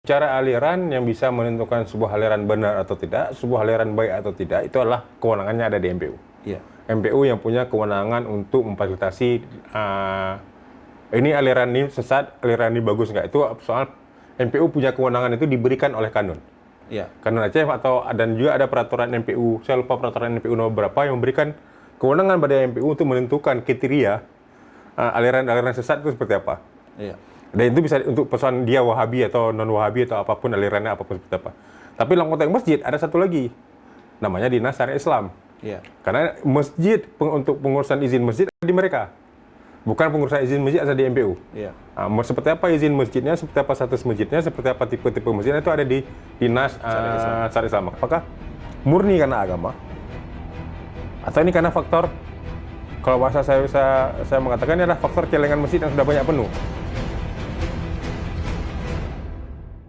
Cara aliran yang bisa menentukan sebuah aliran benar atau tidak, sebuah aliran baik atau tidak, itu adalah kewenangannya ada di MPU. Iya. MPU yang punya kewenangan untuk memfasilitasi ini aliran ini sesat, aliran ini bagus nggak. Itu soal MPU punya kewenangan itu diberikan oleh kanun. Iya. Kanun Aceh dan juga ada peraturan MPU, saya lupa peraturan MPU nomor berapa yang memberikan kewenangan pada MPU untuk menentukan kriteria aliran-aliran sesat itu seperti apa. Iya. Dan itu bisa untuk persoalan dia Wahabi atau non-Wahabi atau apapun alirannya apapun seperti apa. Tapi dalam konteks masjid ada satu lagi, namanya Dinas Syariah Islam. Iya. Karena masjid untuk pengurusan izin masjid ada di mereka, bukan pengurusan izin masjid ada di MPU. Iya. Seperti apa izin masjidnya, seperti apa status masjidnya, seperti apa tipe-tipe masjidnya itu ada di Dinas Syariah Islam. Apakah murni karena agama, atau ini karena faktor, kalau bahasa saya mengatakan ini adalah faktor celengan masjid yang sudah banyak penuh.